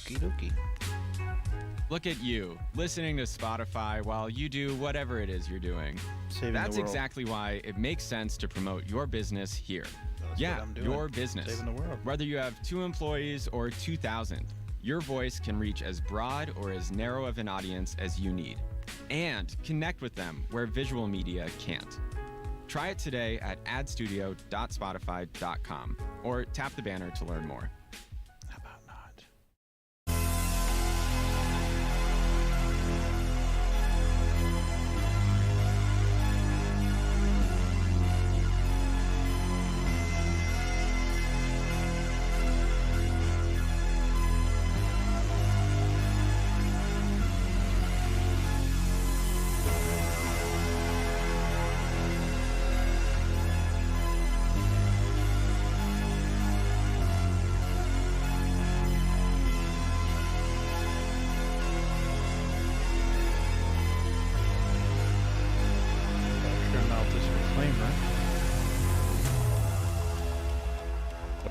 Okie dokie. Look at you, listening to Spotify while you do whatever it is you're doing. Saving That's the world. exactly why it makes sense to promote your business here. That's Yeah, what I'm doing. your business. Saving the world. Whether you have 2 employees or 2,000, your voice can reach as broad or as narrow of an audience as you need. And connect with them where visual media can't. Try it today at adstudio.spotify.com or tap the banner to learn more. How about not?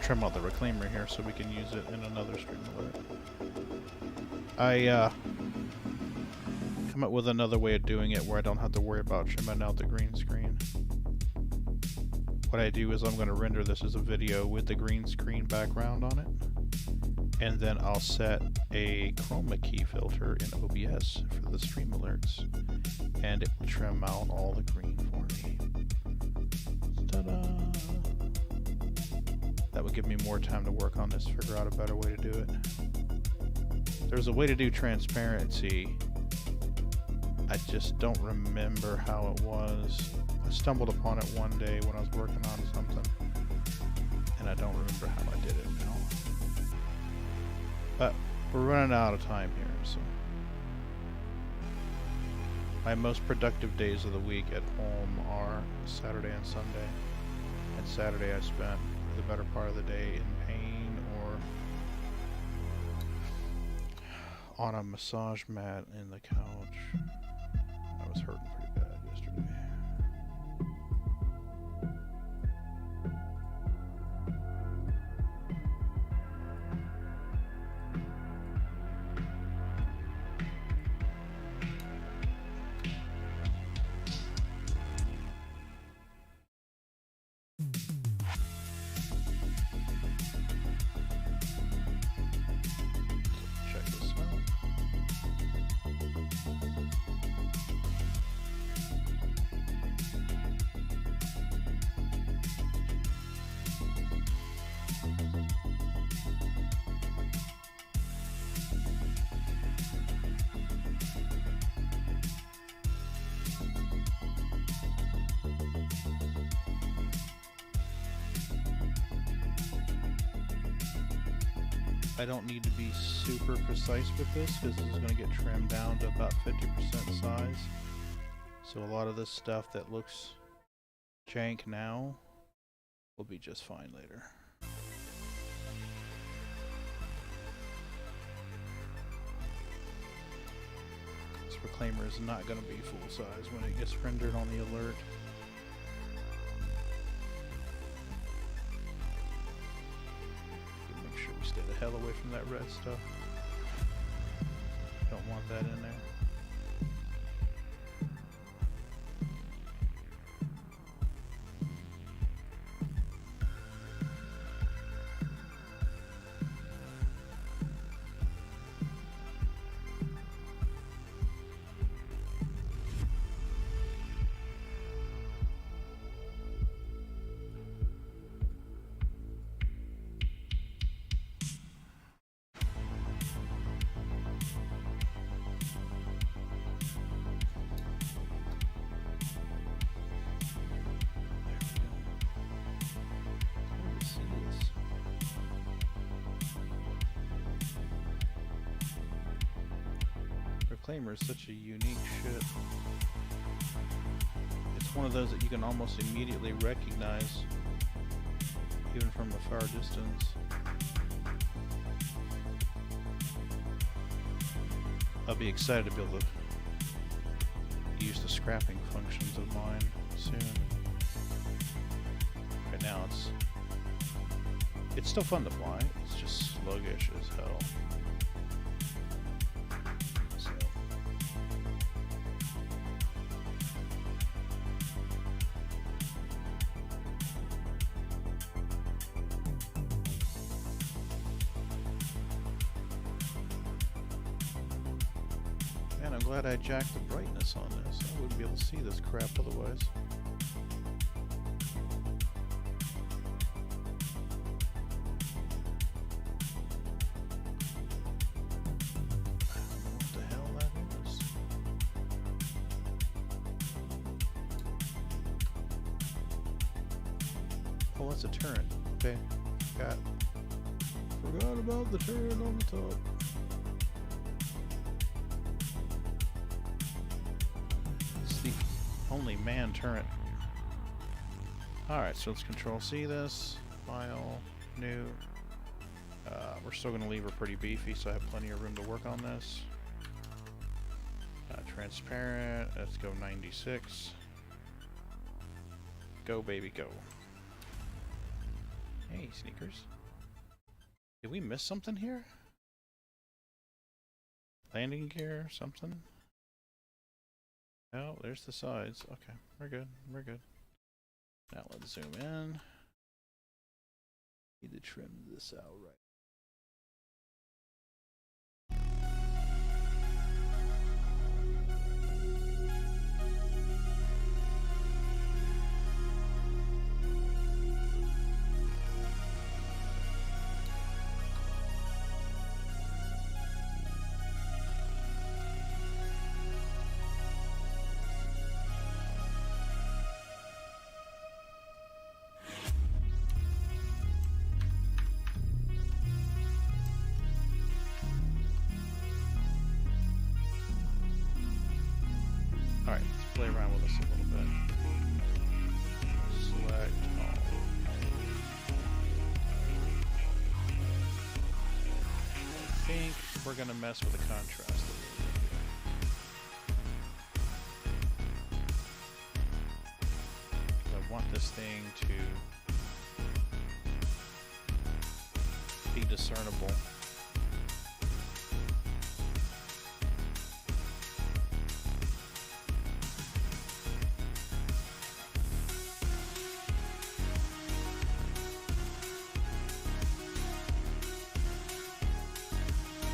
Trim out the reclaimer here so we can use it in another stream alert. I come up with another way of doing it where I don't have to worry about trimming out the green screen. What I do is I'm going to render this as a video with the green screen background on it, and then I'll set a chroma key filter in OBS for the stream alerts, and it will trim out all the green for me. Ta-da! That would give me more time to work on this, figure out a better way to do it. There's a way to do transparency. I just don't remember how it was. I stumbled upon it one day when I was working on something, and I don't remember how I did it now. But we're running out of time here, so. My most productive days of the week at home are Saturday and Sunday. And Saturday I spent the better part of the day in pain or on a massage mat in the couch. I was hurting pretty bad yesterday. Check this out. I don't need to be super precise with this because this is going to get trimmed down to about 50% size. So a lot of this stuff that looks jank now will be just fine later. This reclaimer is not going to be full size when it gets rendered on the alert. Make sure we stay the hell away from that red stuff. Don't want that in there. Reclaimer is such a unique shit. It's one of those that you can almost immediately recognize, even from a far distance. I'll be excited to be able to use the scrapping functions of mine soon. Right now it's still fun to fly, it's just sluggish as hell. Man, I'm glad I jacked the brightness on this. I wouldn't be able to see this crap otherwise. What the hell that is? Oh, that's a turret. Okay, forgot about the turret on the top. It's the only man turret. Alright, so let's Control C this. File, new. We're still going to leave her pretty beefy, so I have plenty of room to work on this. Transparent, let's go 96. Go, baby, go. Hey, sneakers. Did we miss something here? Landing gear, something? Oh, there's the sides. Okay, we're good, we're good. Now let's zoom in. Need to trim this out right. Alright, let's play around with this a little bit. Select all. I think we're going to mess with the contrast a little bit. I want this thing to be discernible.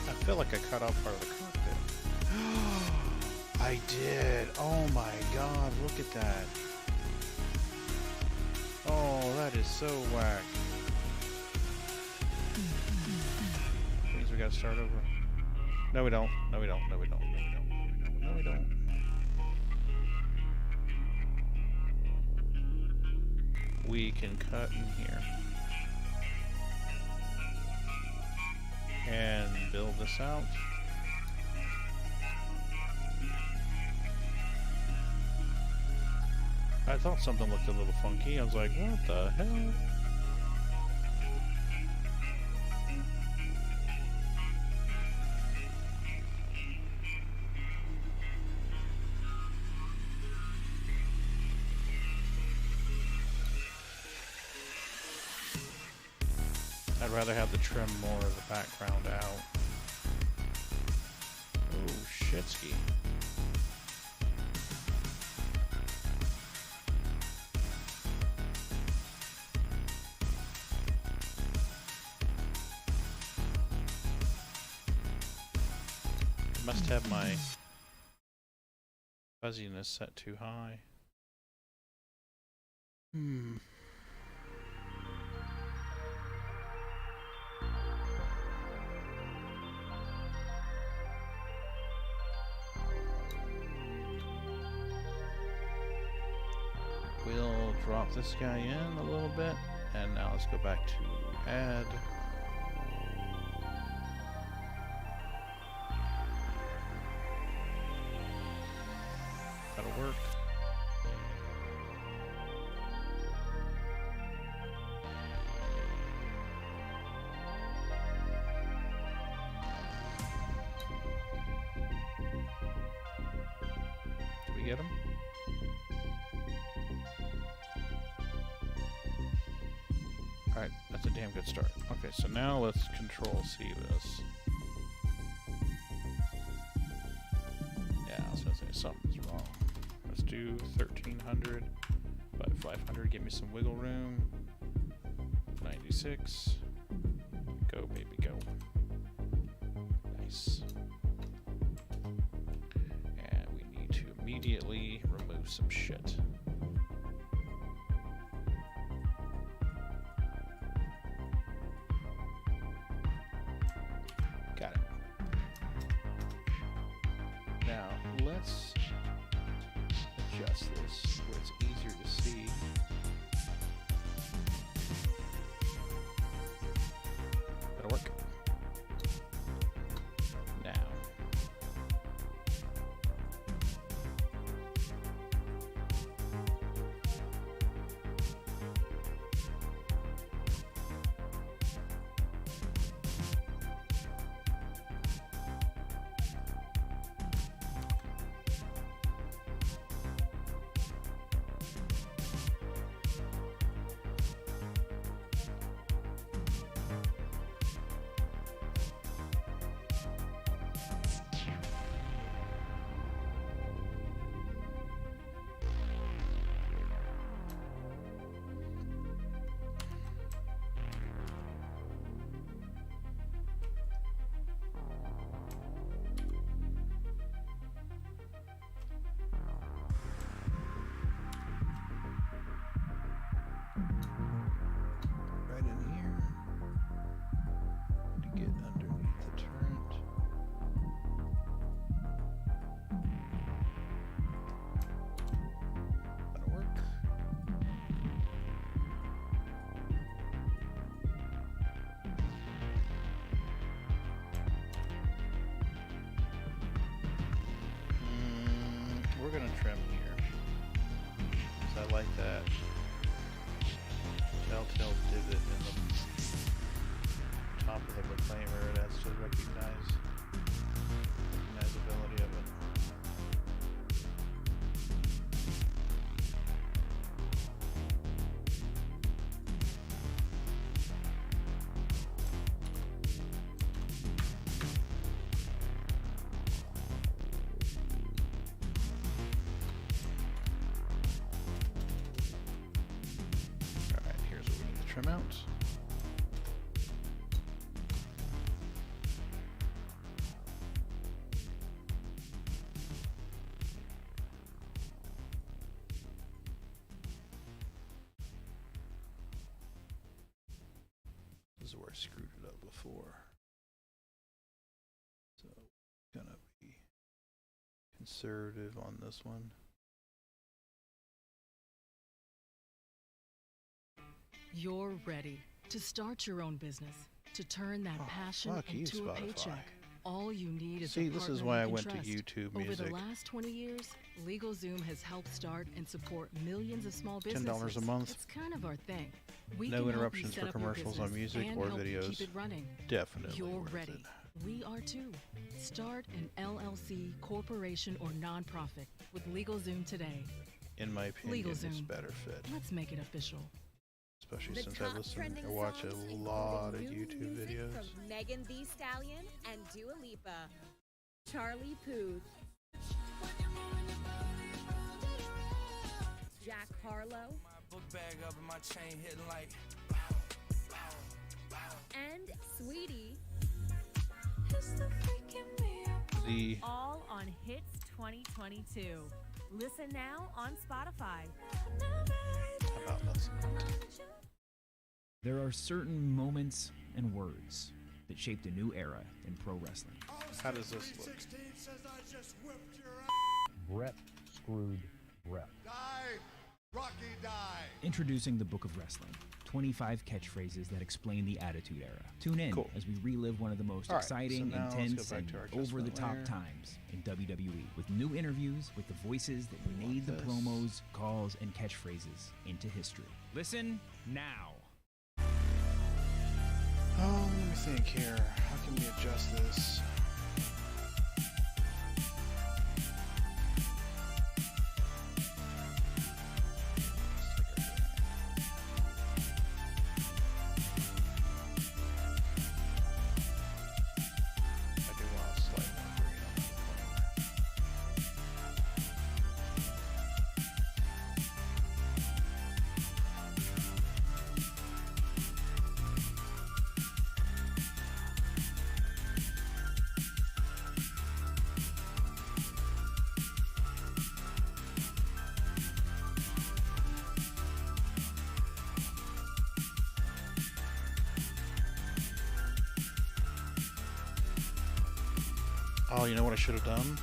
I feel like I cut off part of the cockpit. I did. Oh my god, look at that. Oh, that is so whack. Means we gotta start over. No, we don't. No, we don't. No, we don't. No, we don't. No, we don't. We can cut in here. And build this out. I thought something looked a little funky. I was like, what the hell? I'd rather have the trim more of the background out. Oh, shitski. I must have my fuzziness set too high. We'll drop this guy in a little bit, and now let's go back to add. That'll work. Did we get him? Alright, that's a damn good start. Okay, so now let's Control C this. Yeah, I was gonna say something's wrong. Let's do 1300 by 500, give me some wiggle room. 96. Go, baby, go. Nice. immediately remove some shit. Got it. Now, let's adjust this where it's easier to see. That'll work. Now. Right in here to get underneath the turret. That'll work. We're gonna trim here. 'Cause I like that telltale divot in the top of the reclaimer. That's to recognizability of it. Alright, here's what we need to trim out. This is where I screwed it up before. So, gonna be conservative on this one. You're ready to start your own business, to turn that passion fuck you, into a Spotify. paycheck. All you need is See, a this is partner why you I can went to trust. YouTube Over Music. the last 20 years, LegalZoom has helped start and support millions of small $10 businesses. a month. It's kind of our thing. We No can help you interruptions set for up your commercials on business music and or help you videos. keep it running. Definitely You're worth ready. it. We are too. Start an LLC, corporation, or nonprofit with LegalZoom today. In my opinion, it's LegalZoom. better fit. Let's make it official. Especially The since I top listen trending or watch a songs, lot of including new YouTube music videos. from Megan Thee Stallion and Dua Lipa, Charlie Puth, Jack Harlow, Book bag up and my chain hitting like and Sweetie, The all on Hits 2022. Listen now on Spotify. how about this? There are certain moments and words that shaped a new era in pro wrestling. How does this look? Brett screwed Brett. Die, Rocky, die. Introducing the Book of Wrestling, 25 catchphrases that explain the Attitude Era. Tune in Cool. as we relive one of the most All right, exciting, so now let's intense, go back and to our over-the-top adjustment layer. times in WWE, with new interviews with the voices that We want made the this. promos, calls, and catchphrases into history. Listen now. Oh, let me think here. How can we adjust this? I do want a slight more green on the corner. Oh, you know what I should have done?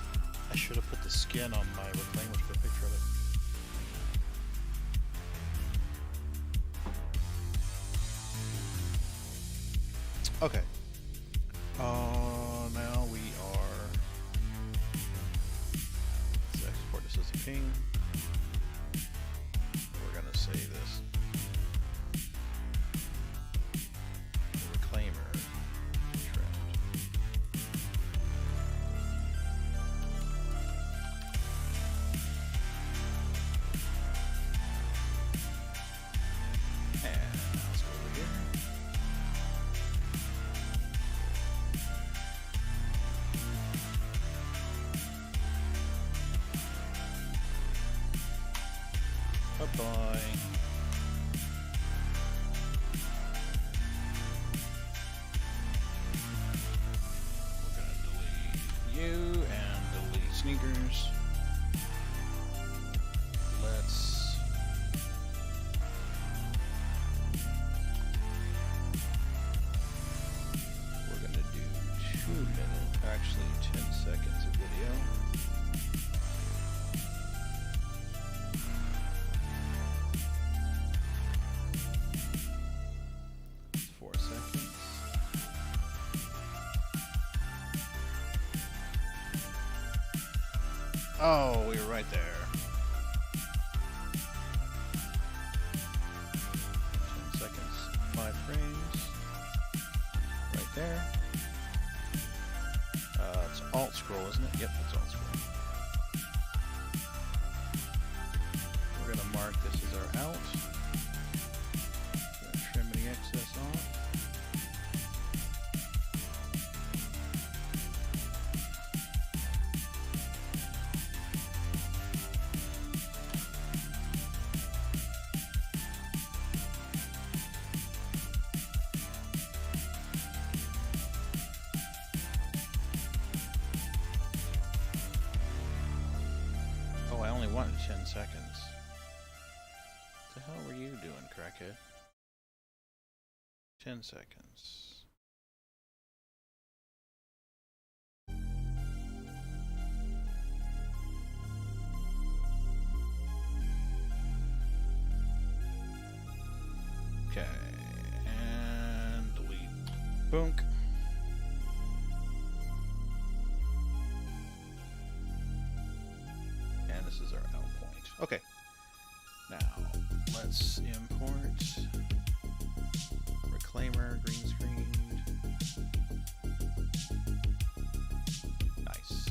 I should have put the skin on my reclaimer to get a picture of it. Okay. Now we are. Let's export this as a ping. We're gonna save this. Reclaimer trimmed. And let's go over here. Bye-bye. We're gonna delete you and delete sneakers. Let's we're gonna do 2 minutes, actually 10 seconds of video. 4 seconds. Oh, we were right there. 10 seconds, 5 frames. Right there. It's alt scroll, isn't it? Yep, it's alt scroll. We're gonna mark this as our out. Gonna trim any excess off. Oh, I only wanted 10 seconds. What the hell were you doing, crackhead? 10 seconds. Okay, and delete. Boonk. And this is our out point. Okay. Now, let's import Reclaimer, green screen. Nice.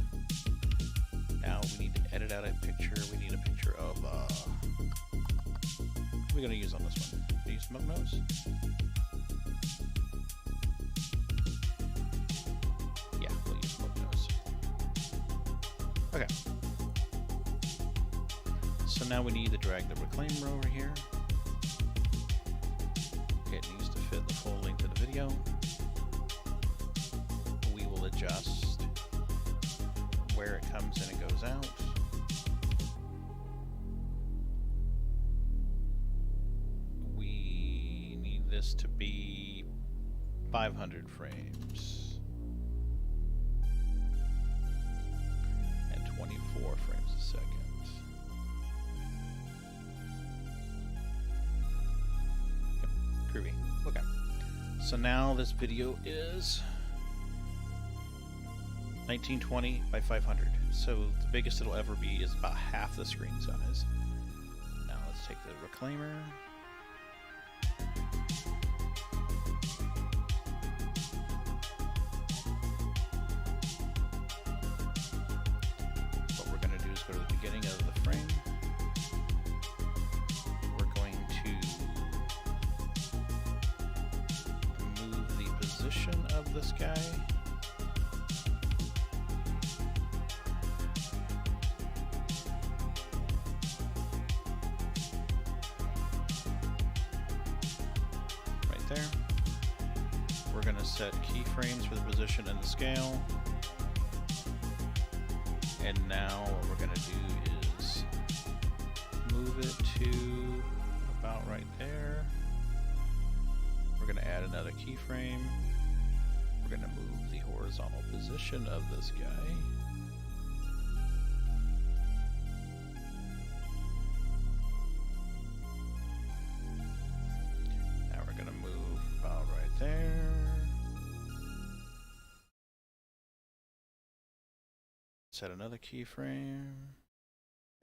Now we need to edit out a picture. We need a picture of, what are we going to use on this one? Do you use Smoke Nose? Yeah, we'll use Smoke Nose. Okay. So now we need to drag the Reclaimer over here. It needs to fit the full length of the video. We will adjust where it comes in and goes out. We need this to be 500 frames and 24 frames a second. Yep, groovy. Okay. So now this video is 1920 by 500. So the biggest it'll ever be is about half the screen size. Now let's take the Reclaimer. What we're going to do is go to the beginning of the frame. We're going to move the position of this guy. Right there. We're going to set keyframes for the position and the scale. And now what we're going to do is move it to about right there. We're going to add another keyframe. We're gonna move the horizontal position of this guy. Now we're gonna move about right there. Set another keyframe.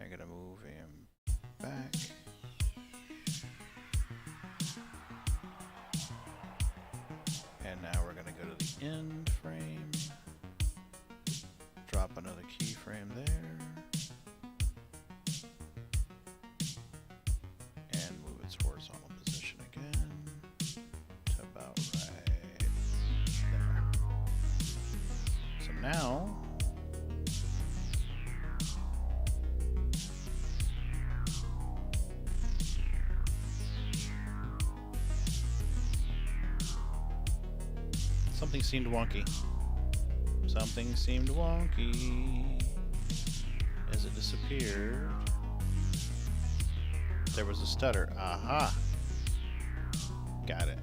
I'm gonna move him back. And now we're gonna go to the end frame. Drop another keyframe there. And move its horizontal position again to about right there. So now something seemed wonky. Something seemed wonky as it disappeared. There was a stutter. Aha! Got it.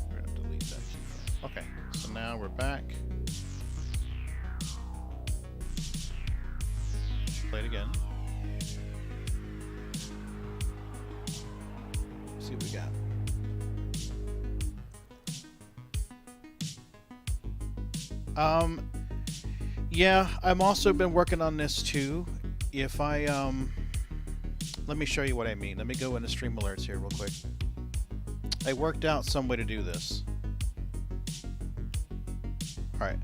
We're gonna delete that keyframe. Okay, so now we're back. Play it again. See what we got. Yeah, I've also been working on this too. If I let me show you what I mean. Let me go into Stream Alerts here real quick. I worked out some way to do this. All right.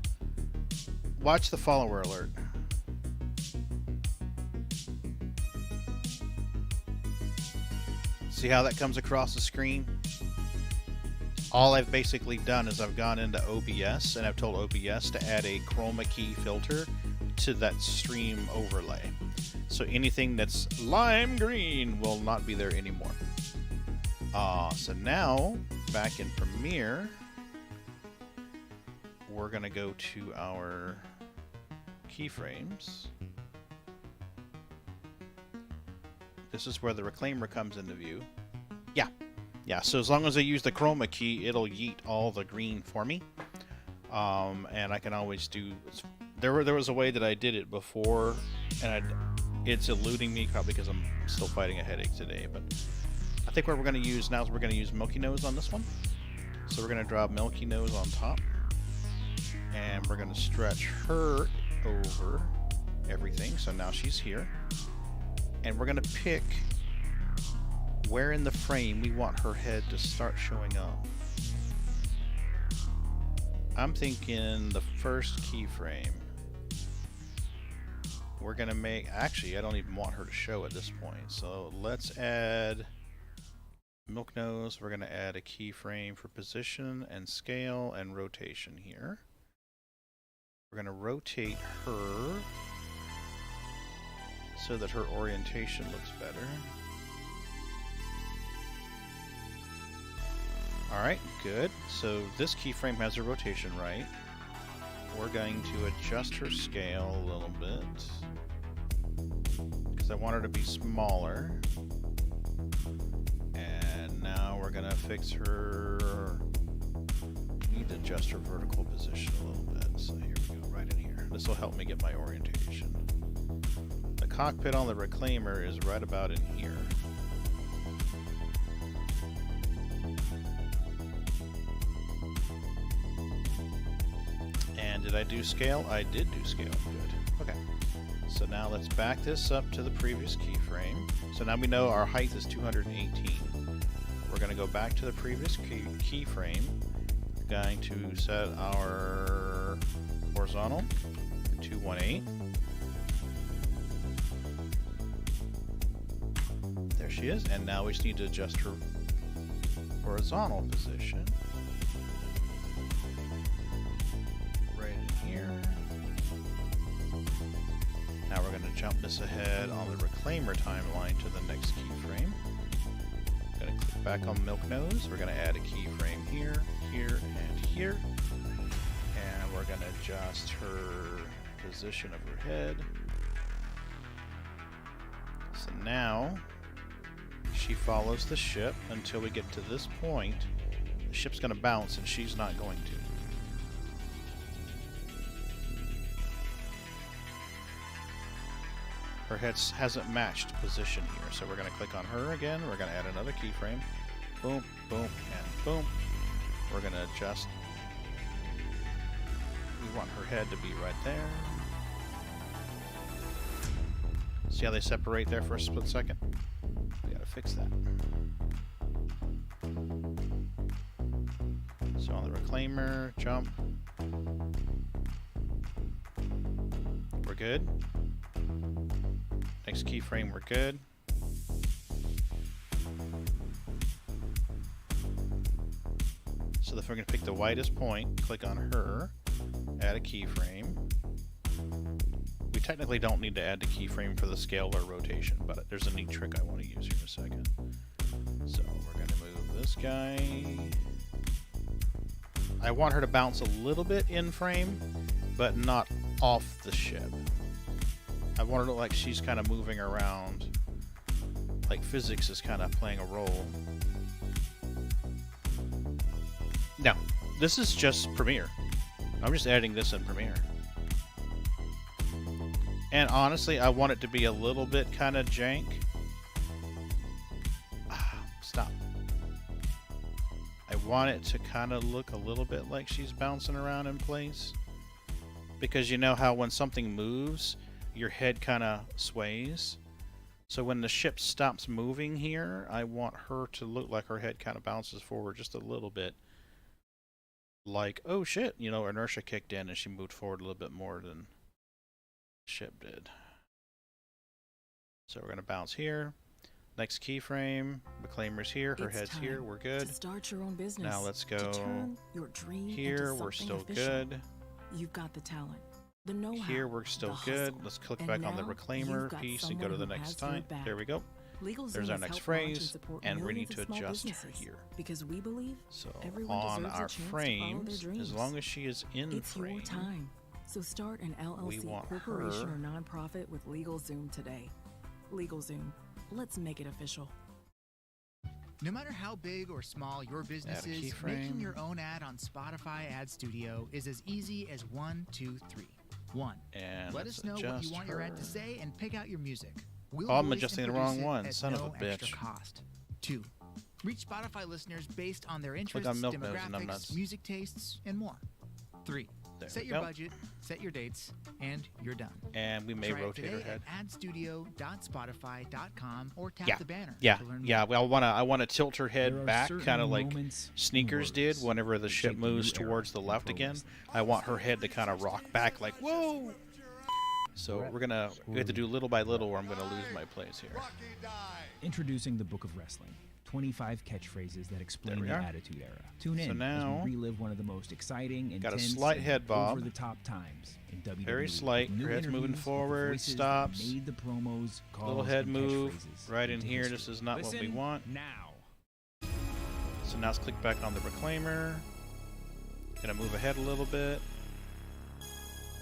Watch the follower alert. See how that comes across the screen? All I've basically done is I've gone into OBS and I've told OBS to add a chroma key filter to that stream overlay. So anything that's lime green will not be there anymore. So now, back in Premiere, we're going to go to our keyframes. This is where the reclaimer comes into view. Yeah, so as long as I use the chroma key, it'll yeet all the green for me. And I can always do... There was a way that I did it before, and it's eluding me, probably because I'm still fighting a headache today. But I think what we're going to use now is we're going to use Milky Nose on this one. So we're going to drop Milky Nose on top. And we're going to stretch her over everything. So now she's here. And we're going to pick where in the frame we want her head to start showing up. I'm thinking the first keyframe. We're going to make... Actually, I don't even want her to show at this point. So let's add Milk Nose. We're going to add a keyframe for position and scale and rotation here. We're going to rotate her so that her orientation looks better. Alright, good. So this keyframe has her rotation right. We're going to adjust her scale a little bit, because I want her to be smaller. And now we're going to fix her... need to adjust her vertical position a little bit. So here we go, right in here. This will help me get my orientation. The cockpit on the reclaimer is right about in here. And did I do scale? I did do scale. Good. Okay. So now let's back this up to the previous keyframe. So now we know our height is 218. We're going to go back to the previous keyframe. Going to set our horizontal to 218. There she is. And now we just need to adjust her horizontal position. Now we're going to jump this ahead on the reclaimer timeline to the next keyframe. Going to click back on Milk Nose. We're going to add a keyframe here, here, and here. And we're going to adjust her position of her head. So now She follows the ship until we get to this point. The ship's going to bounce and she's not going to. Her head hasn't matched position here, so we're going to click on her again. We're going to add another keyframe. Boom, boom, and boom. We're going to adjust. We want her head to be right there. See how they separate there for a split second? We got to fix that. So on the reclaimer, jump. We're good. Next keyframe, we're good. So if we're going to pick the widest point, click on her, add a keyframe. We technically don't need to add the keyframe for the scale or rotation, but there's a neat trick I want to use here in a second. So we're going to move this guy. I want her to bounce a little bit in frame, but not off the ship. I want her to look like she's kind of moving around, like physics is kind of playing a role. Now, this is just Premiere. I'm just adding this in Premiere. And honestly, I want it to be a little bit kind of jank. Stop. I want it to kind of look a little bit like she's bouncing around in place. Because you know how when something moves, your head kind of sways. So when the ship stops moving here, I want her to look like her head kind of bounces forward just a little bit. Like, oh shit, you know, inertia kicked in and she moved forward a little bit more than the ship did. So we're going to bounce here. Next keyframe, Reclaimer's here, her head's here, we're good. To start your own business. Now let's go to turn your dream here, into we're something still official. good. You've got the talent, the know-how, Here we're still the good. hustle. Let's click And back on the now Reclaimer you've got piece and go to the someone who next has your time. back. There we go. LegalZoom There's our has next helped launch phrase, support and we millions need to of small adjust her businesses here. Because we believe So everyone on deserves a our chance to follow their frames, dreams. as long as she is in It's frame, your time. So start an we LLC, want corporation, her. or nonprofit with LegalZoom today. LegalZoom. Let's make it official. No matter how big or small your business is, keyframe. making your own ad on Spotify Ad Studio is as easy as 1, 2, 3. 1. And Let let's us know what adjust you want your ad her. to say and pick out your music. We'll Oh, I'm voice adjusting and the wrong produce it one. at Son of no a extra bitch. cost. 2. Reach Spotify listeners based on their Click interests, on Milk Nose and demographics, Numbnuts. music tastes, and more. 3. There Set we your go. budget, set your dates, and you're done. And we may Try it rotate her today head. at adstudio.spotify.com or tap Yeah. the banner Yeah, to learn more. yeah. Well, I want to tilt her There head are back, certain kind of like moments and Sneakers did words whenever the that ship shape the new moves era towards the in left pro again. wrestling. I want her head to kind of rock back like, whoa! So we have to do little by little or I'm gonna lose my place here. Rocky died. Introducing the Book of Wrestling. 25 catchphrases that explain we the are. Attitude Era. Tune in now, as we relive one of the most exciting, got a intense, slight and head bob. over-the-top times in WWE. Very slight. New Her head's moving interviews with the forward, voices that stops. Made the promos, calls, Little head and move catchphrases right in into here. history. This is not what we Listen want. now. So now let's click back on the Reclaimer. Gonna move ahead a little bit.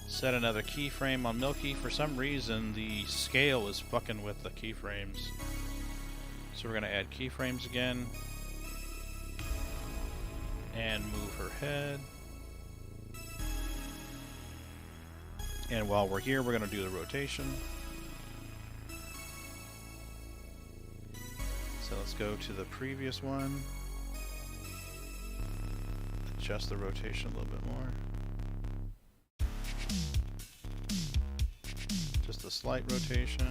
Set another keyframe on Milky. For some reason, the scale is fucking with the keyframes. So we're gonna add keyframes again. And move her head. And while we're here, we're gonna do the rotation. So let's go to the previous one. Adjust the rotation a little bit more. Just a slight rotation.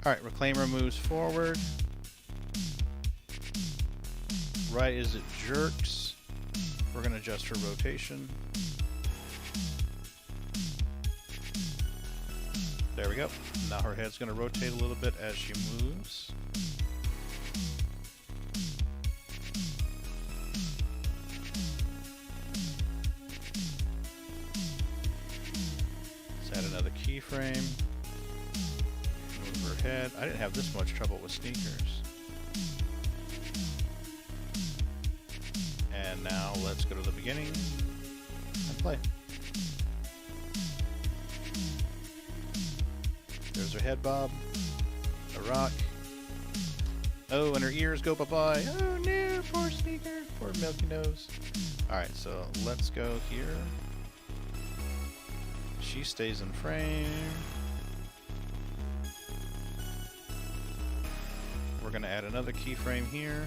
Alright, Reclaimer moves forward. Right as it jerks, we're going to adjust her rotation. There we go. Now her head's going to rotate a little bit as she moves. Let's add another keyframe. Move her head. I didn't have this much trouble with sneakers. And now let's go to the beginning and play. her head bob. A rock. Oh, and her ears go bye-bye. Oh no, poor Sneaker. Poor Milky Nose. Alright, so let's go here. She stays in frame. We're going to add another keyframe here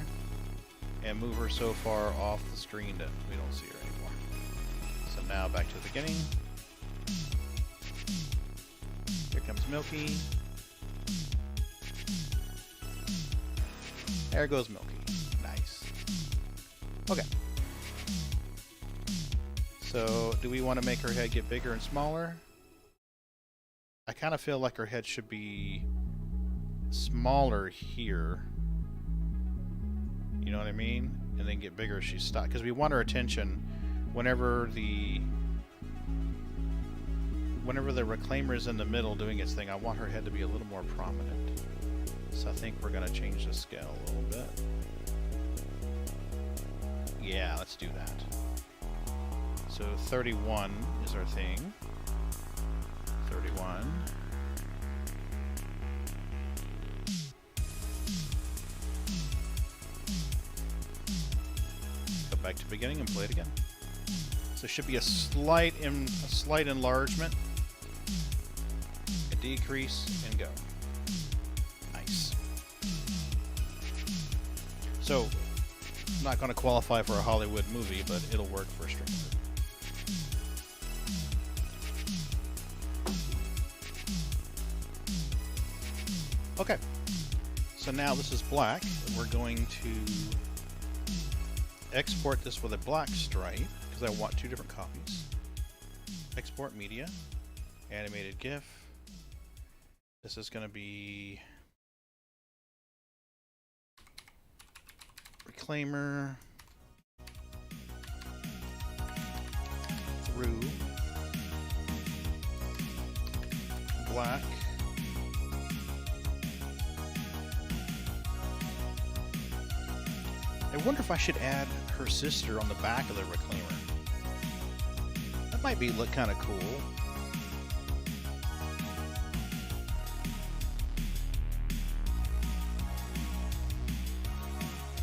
and move her so far off the screen that we don't see her anymore. So now back to the beginning. Here comes Milky. There goes Milky. Nice. Okay. So, do we want to make her head get bigger and smaller? I kind of feel like her head should be smaller here. You know what I mean? And then get bigger as she stops. Because we want her attention whenever the reclaimer is in the middle doing its thing. I want her head to be a little more prominent. So I think we're going to change the scale a little bit. Yeah, let's do that. So 31 is our thing. 31. Go back to the beginning and play it again. So it should be a slight enlargement, a decrease, and go. Nice. So, I'm not going to qualify for a Hollywood movie, but it'll work for a streamer. Okay, so now this is black. We're going to export this with a black stripe because I want 2 different copies. Export media, animated GIF. This is going to be reclaimer through black. I wonder if I should add her sister on the back of the reclaimer. That might look kind of cool.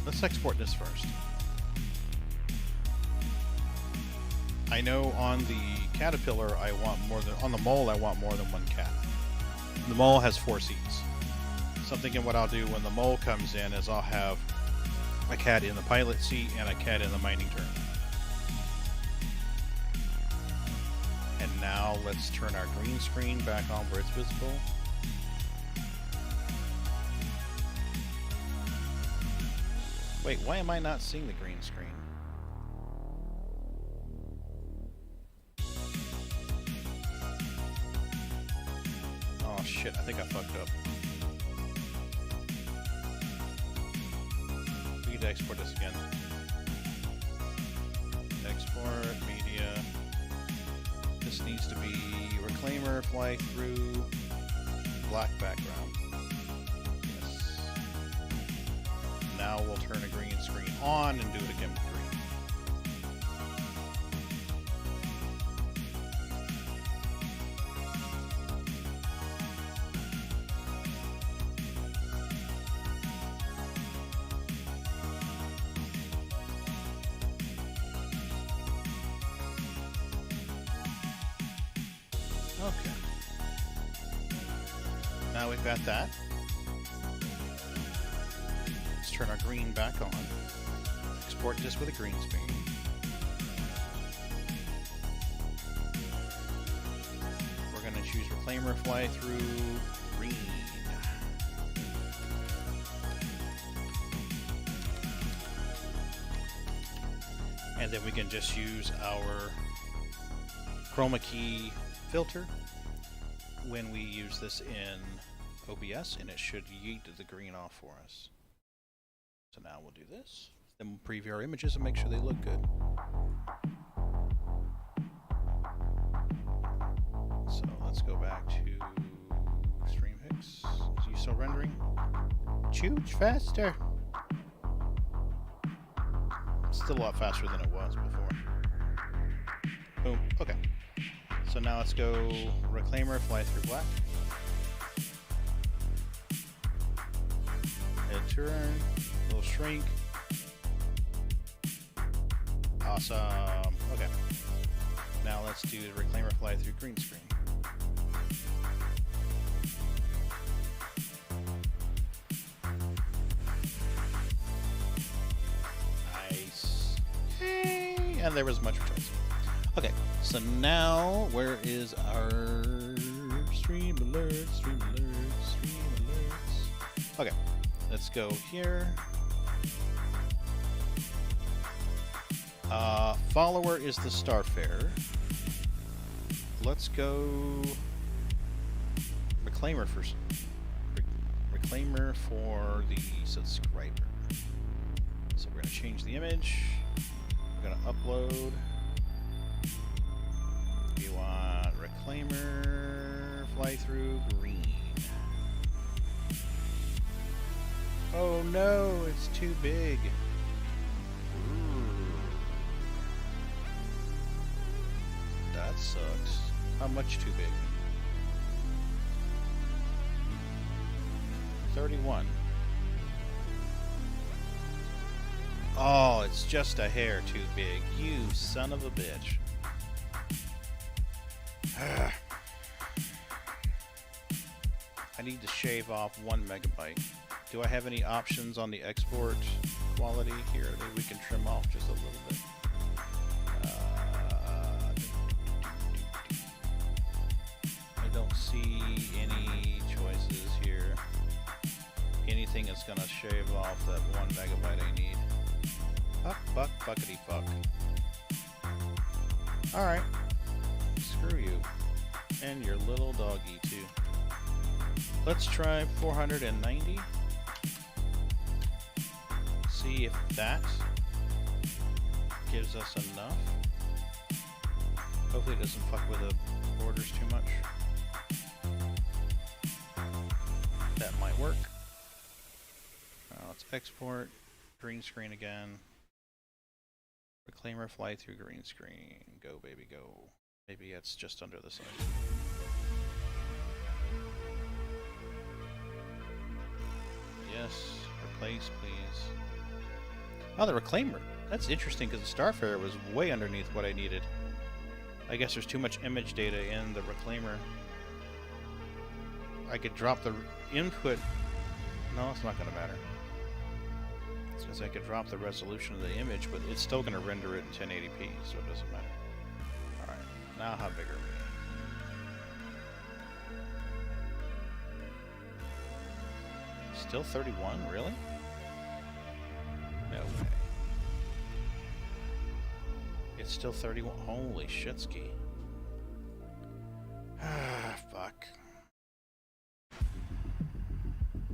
Let's export this first. I know on the caterpillar I want more than, on the mole I want more than 1 cat. The mole has 4 seats. So I'm thinking what I'll do when the mole comes in is I'll have a cat in the pilot seat and a cat in the mining turn. And now let's turn our green screen back on where it's visible. Wait, why am I not seeing the green screen? Oh shit, I think I fucked up. We need to export this again. Export, media. This needs to be reclaimer, fly through, black background. Yes. Now we'll turn a green screen on and do it again with green. Okay. Now we've got that. Let's turn our green back on. Export this with a green screen. We're going to choose reclaimer, fly through, green. And then we can just use our chroma key filter when we use this in OBS, and it should yeet the green off for us. So now we'll do this. Then we'll preview our images and make sure they look good. So let's go back to StreamHix. Is he still rendering? Chooch faster! Still a lot faster than it was before. Boom. Okay. So now let's go reclaimer, fly through black. turn, little shrink. Awesome. Okay. Now let's do the Reclaimer fly through green screen. Nice. Hey, and there was much choice. Okay, so now where is our stream alerts? Stream alerts, stream alerts. Okay, let's go here. Follower is the Starfarer. Let's go Reclaimer first. Reclaimer for the subscriber. So we're going to change the image. We're going to upload. We want Reclaimer fly through green. Oh no, it's too big. That sucks. How much too big? 31. Oh, it's just a hair too big. You son of a bitch. I need to shave off 1 megabyte. Do I have any options on the export quality here? Maybe we can trim off just a little bit. I don't see any choices here. Anything that's gonna shave off that 1 megabyte I need. Fuck, fuckity fuck. Alright. Screw you. And your little doggy too. Let's try 490. See if that gives us enough. Hopefully it doesn't fuck with the borders too much. That might work. Let's export. Green screen again. Reclaimer fly through green screen. Go baby go. Maybe it's just under the size. Yes. Replace please. Oh, the Reclaimer. That's interesting because the Starfarer was way underneath what I needed. I guess there's too much image data in the Reclaimer. I could drop the input. No, it's not going to matter. It's because I could drop the resolution of the image, but it's still going to render it in 1080p, so it doesn't matter. Alright, now how big are we? Still 31? Really? No way. It's still 31. Holy shitski. Ah, fuck.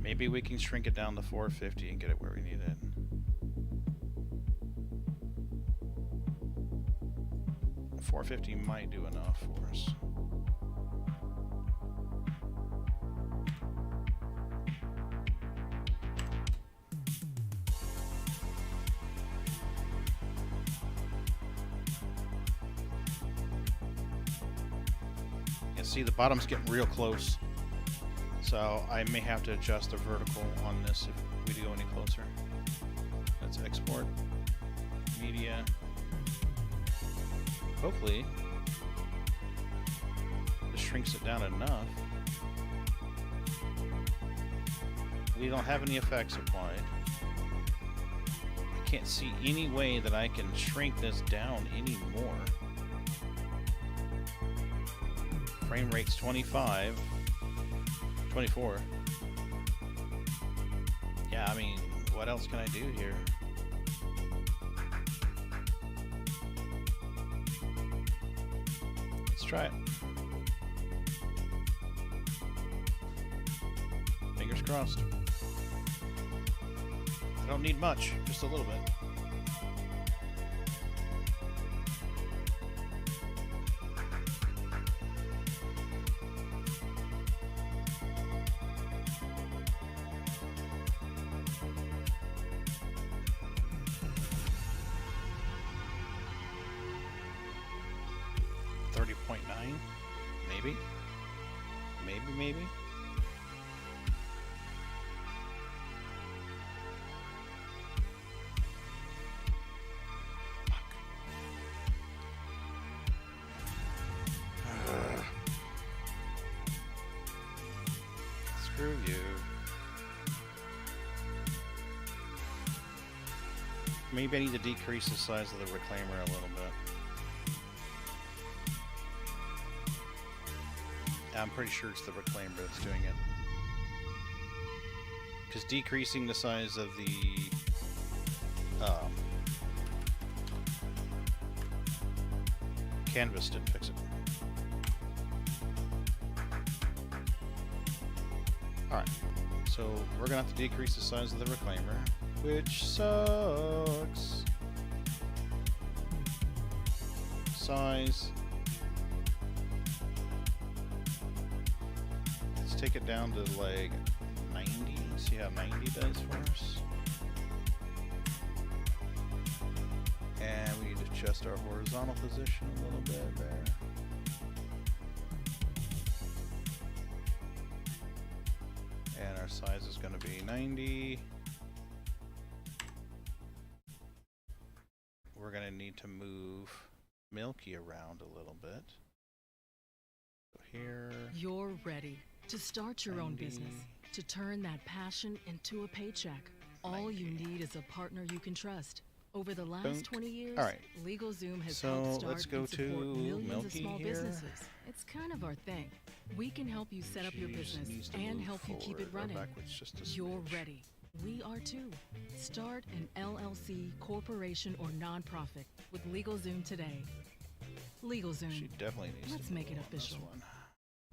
Maybe we can shrink it down to 450 and get it where we need it. $450 might do enough for us. See, the bottom's getting real close, so I may have to adjust the vertical on this if we go any closer. Let's export media. Hopefully this shrinks it down enough. We don't have any effects applied. I can't see any way that I can shrink this down anymore. Frame rate's 25, 24. Yeah, I mean, what else can I do here? Let's try it. Fingers crossed. I don't need much, just a little bit. Maybe I need to decrease the size of the reclaimer a little bit. I'm pretty sure it's the reclaimer that's doing it. Because decreasing the size of the canvas didn't fix it. Alright, so we're gonna have to decrease the size of the reclaimer, which sucks. Size. Let's take it down to like 90. See how 90 does for us. And we need to adjust our horizontal position a little bit there. And our size is going to be 90. We're going to need to move Milky around a little bit. So here. You're ready to start your own 90. business, to turn that passion into a paycheck. All you need is a partner you can trust. Over the last Boom. 20 years, All right. LegalZoom has So, helped start let's go and support to millions of Milky small here. businesses. It's kind of our thing. We can help you set up your She business needs to and move help you keep it forward or running. backwards just a You're smidge. ready. We are too. Start an LLC, corporation, or nonprofit with LegalZoom today. LegalZoom. She definitely needs Let's to make it move on this official. one.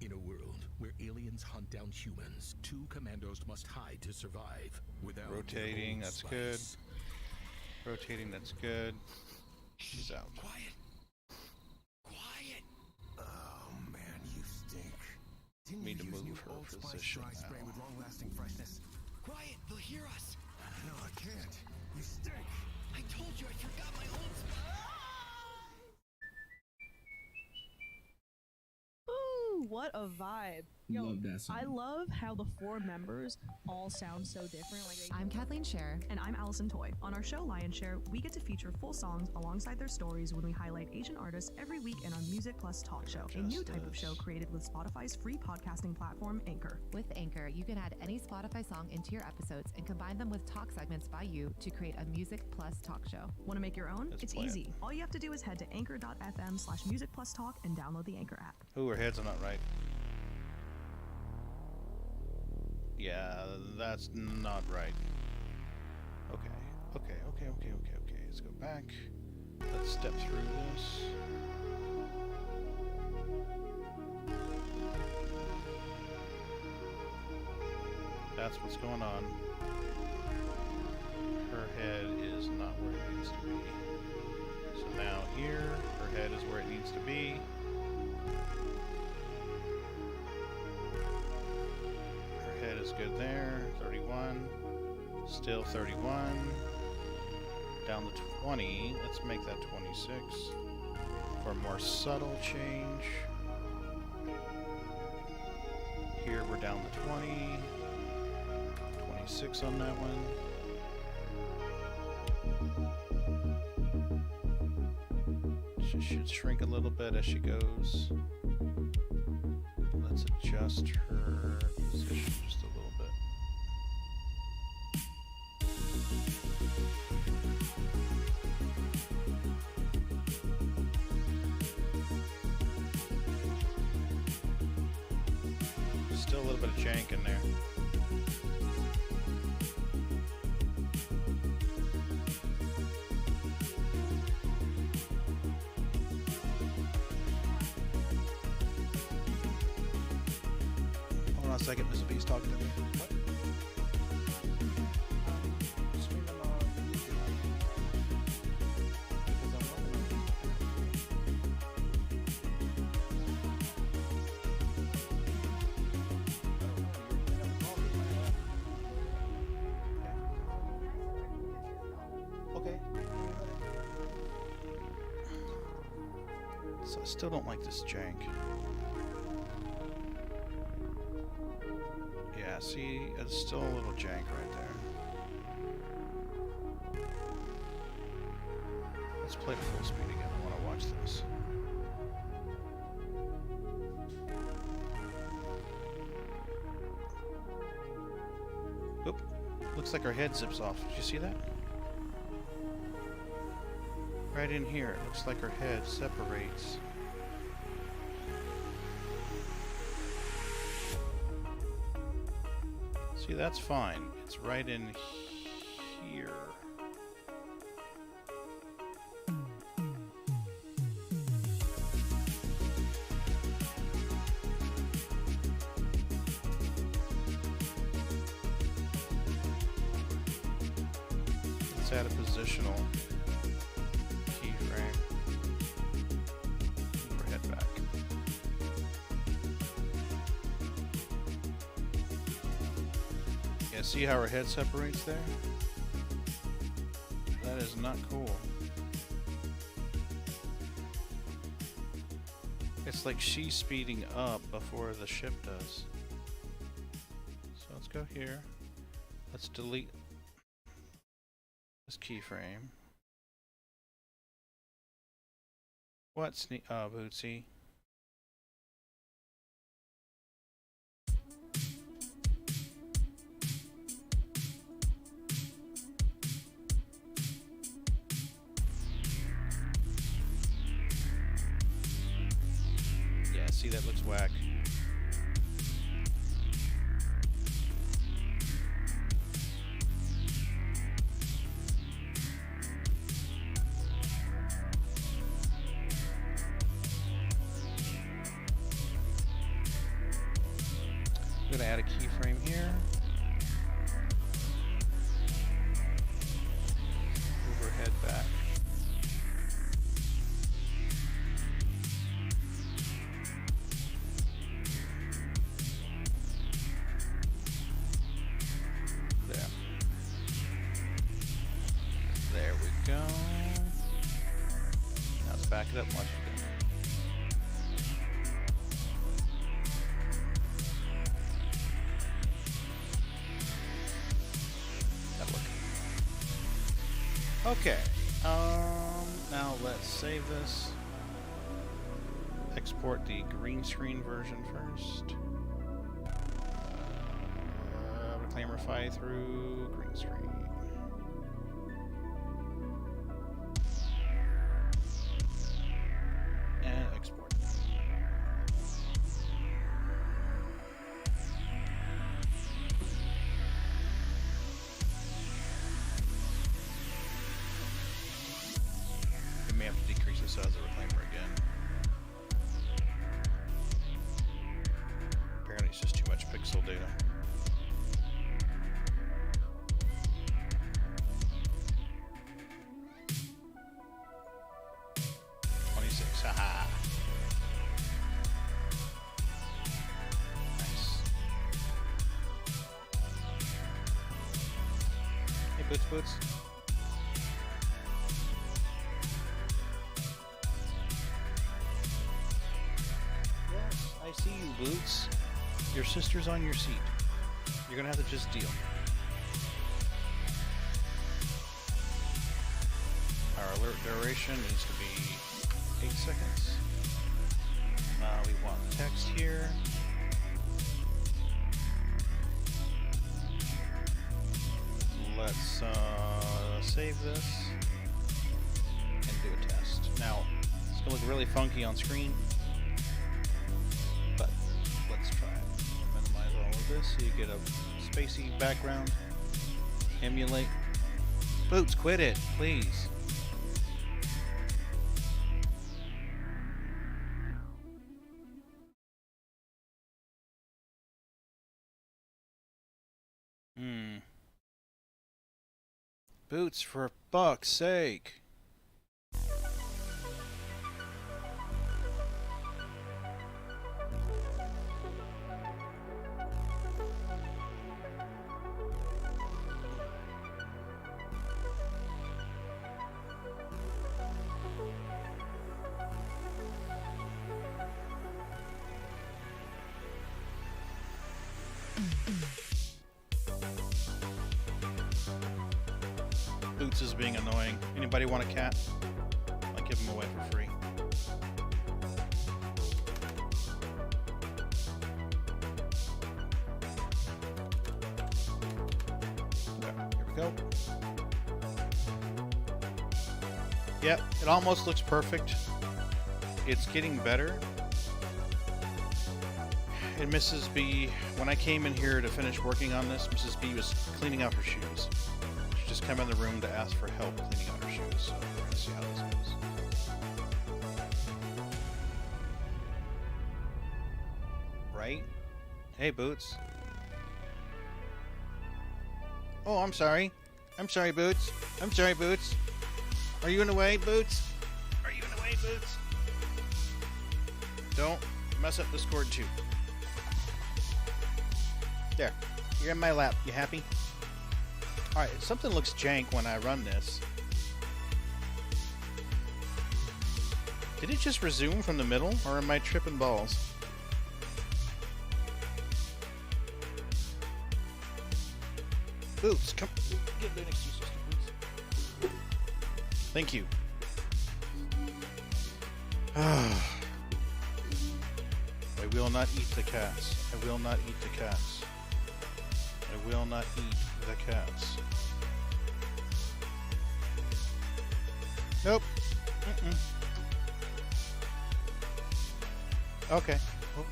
In a world where aliens hunt down humans, two commandos must hide to survive without their Rotating, own that's good. spice. Rotating, that's good. She's out. Quiet. Quiet. Oh man, you stink. Didn't Need to you use move new her Old Spice position dry spray now. with long-lasting freshness? Quiet, they'll hear us. No, I can't. You stink. I told you I forgot my Old Spice. Ooh, what a vibe. Yo, Love that song. I love how the four members all sound so different. I'm Kathleen Scher. And I'm Allison Toy. On our show Lion Share, we get to feature full songs alongside their stories when we highlight Asian artists every week in our Music Plus talk show, a new type of show created with Spotify's free podcasting platform, Anchor. With Anchor, you can add any Spotify song into your episodes and combine them with talk segments by you to create a Music Plus talk show. Want to make your own? Let's It's play it. easy. All you have to do is head to anchor.fm/musicplustalk and download the Anchor app. Ooh, her heads are not right. Yeah, that's not right. Okay. Let's go back. Let's step through this. That's what's going on. Her head is not where it needs to be. So now here, her head is where it needs to be. Her head is good there. 31. Still 31. Down to 20. Let's make that 26. For a more subtle change. Here we're down to 20. 26 on that one. She should shrink a little bit as she goes. Let's adjust her position just a little bit. Still a little bit of jank in there. Hold on a second, Mr. B's talking to me. What? Streaming on YouTube. Because I'm okay. So I still don't like this jank. Yeah, see, it's still a little jank right there. Let's play it full speed again. I want to watch this. Oop. Looks like her head zips off. Did you see that? Right in here, it looks like her head separates. See, that's fine. It's right in here. Let's add a positional keyframe. Move her head back. Yeah, see how her head separates there? That is not cool. It's like she's speeding up before the ship does. So let's go here. Let's delete this keyframe. What's Bootsy? Yeah, see, that looks whack. I'm gonna add a keyframe here. Move her head back. There. There we go. Now let's back it up much. Okay, now let's save this. Export the green screen version first. Reclaimify through green screen. And export. We may have to decrease the size of the reclaimer again. Apparently it's just too much pixel data. Haha. Nice. Hey, Boots. Yes, I see you, Boots. Your sister's on your seat. You're gonna have to just deal. Our alert duration needs to be 8 seconds. We want text here. Let's save this and do a test. Now, it's gonna look really funky on screen, but let's try it. Minimize all of this so you get a spacey background. Emulate. Boots, quit it, please. Boots, for fuck's sake. Boots is being annoying. Anybody want a cat? I'll give him away for free. Okay, here we go. Yep, it almost looks perfect. It's getting better. And Mrs. B, when I came in here to finish working on this, Mrs. B was cleaning out her shoes. She just came in the room to ask for help cleaning out her shoes. So we're going to see how this goes. Right? Hey, Boots. Oh, I'm sorry. I'm sorry, Boots. I'm sorry, Boots. Are you in the way, Boots? Are you in the way, Boots? Don't mess up this cord, too. There. You're in my lap. You happy? Alright, something looks jank when I run this. Did it just resume from the middle, or am I tripping balls? Boots, come. Get there next to you, sister, please. Thank you. I will not eat the cats. I will not eat the cats. I will not eat the cats. Nope. Okay. Well,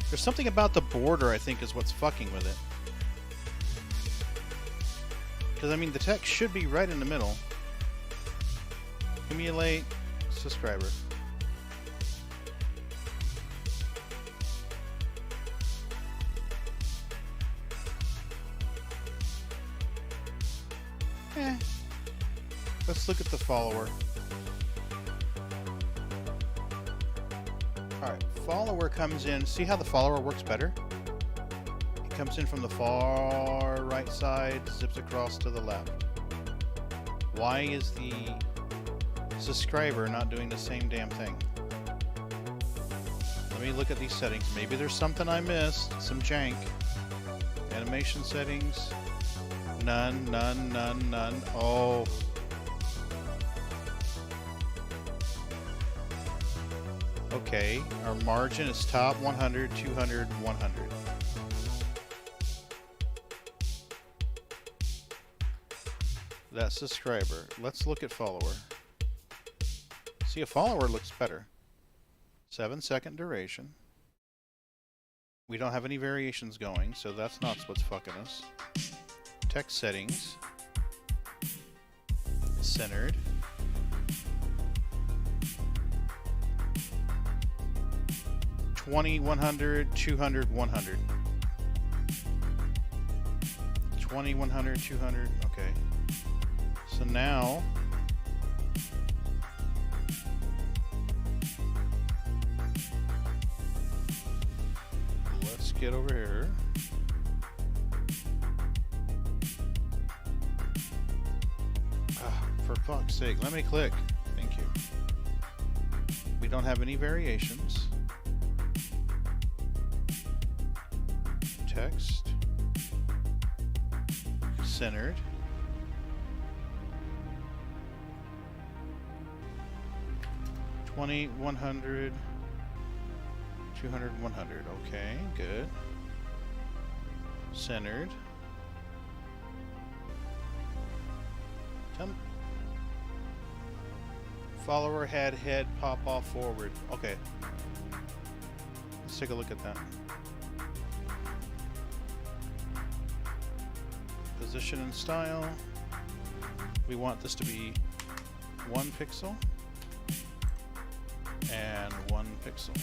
there's something about the border, I think, is what's fucking with it. Because, I mean, the text should be right in the middle. Emulate subscriber. Let's look at the follower. Alright, follower comes in. See how the follower works better? It comes in from the far right side, zips across to the left. Why is the subscriber not doing the same damn thing? Let me look at these settings. Maybe there's something I missed. Some jank. Animation settings. None, none, none, none. Oh. Okay, our margin is top 100, 200, 100. That's subscriber. Let's look at follower. See, a follower looks better. 7-second duration. We don't have any variations going, so that's not what's fucking us. Text settings. Centered. $20, 100, 200, 100. 20, 100, 200. Okay. So now let's get over here. For fuck's sake, let me click. Thank you. We don't have any variations. Text. Centered. $20, 100, 200, 100. Okay, good. Centered. Follower head pop off forward. Okay. Let's take a look at that. Position and style. We want this to be 1 pixel and 1 pixel.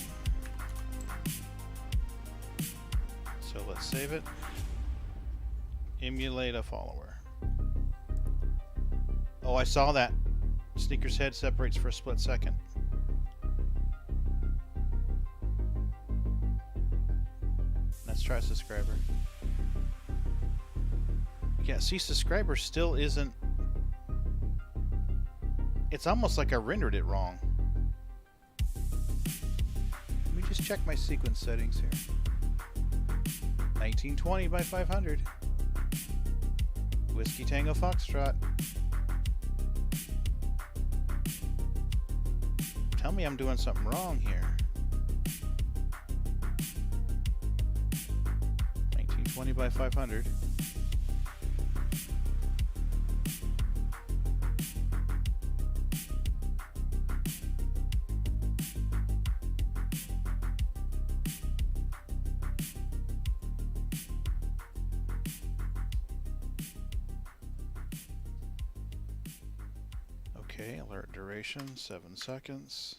So let's save it. Emulate a follower. Oh, I saw that. Sneaker's head separates for a split second. Let's try subscriber. Yeah, see, subscriber still isn't... It's almost like I rendered it wrong. Let me just check my sequence settings here. 1920 by 500. Whiskey Tango Foxtrot. Tell me I'm doing something wrong here. 1920 by 500. Okay, alert duration 7 seconds.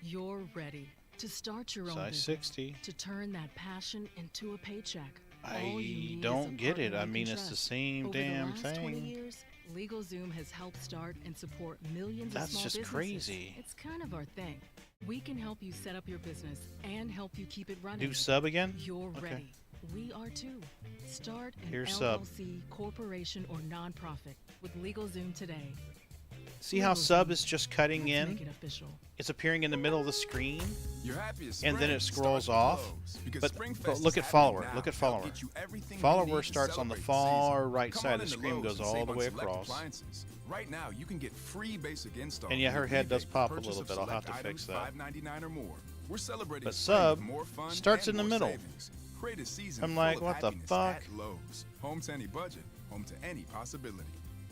You're ready to start your own Size business, 60. to turn that passion into a paycheck. All you I need is don't a get it. partner I you mean, can it's the trust. same Over damn the last 20 thing. years, LegalZoom has helped start and support millions That's of small just businesses. crazy. It's kind of our thing. We can help you set up your business and help you keep it running. Do sub again? You're Okay. ready. We are too. Start an Here's sub. LLC, corporation, or nonprofit with LegalZoom today. See how sub is just cutting Let's in? make it official. It's appearing in the middle of the screen, Your happiest and then spring it scrolls starts with off. Lowe's, because But Springfest look is at follower. happening Look now. at follower. They'll get you everything you Follower need to starts on the celebrate far season. right Come side on of the into screen, Lowe's goes and all save the on way select across. appliances. Right now, you can get free basic install. And yeah, her with head does rebate pop a purchase little of bit. I'll have select to fix items, that. $5.99 or more. We're celebrating But spring sub with more fun starts and in the more middle. savings. Create a season I'm full like, of what the happiness fuck? at Lowe's. Home to any budget. Home to any possibility.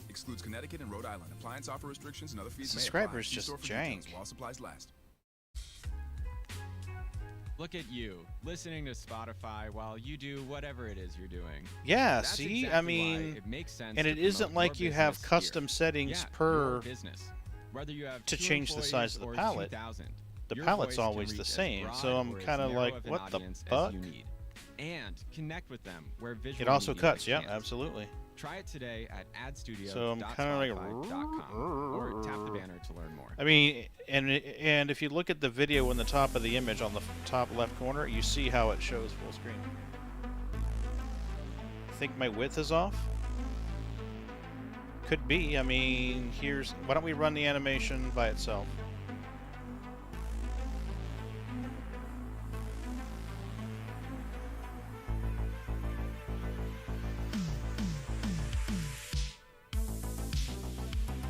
Excludes Connecticut and Rhode Island. Appliance offer restrictions and other fees may apply. Subscribers See just store for details jank. while supplies last. Look at you, listening to Spotify while you do whatever it is you're doing. Yeah, That's see? exactly I why mean, it makes sense and to it isn't promote like your you have business custom here. settings Yeah, per your business. Whether you have to 2 change the size of employees the or palette. 2,000, The your palette's voice can always the reach as same, broad so I'm or as kind of narrow like, of an what the audience as fuck? you need. And connect with them where visual It also media cuts, yeah, can't. absolutely. Try it today at So I'm kind of like, adstudio.spotify.com or tap the banner to learn more. I mean, and if you look at the video in the top of the image on the top left corner, you see how it shows full screen. I think my width is off. Could be. I mean, why don't we run the animation by itself?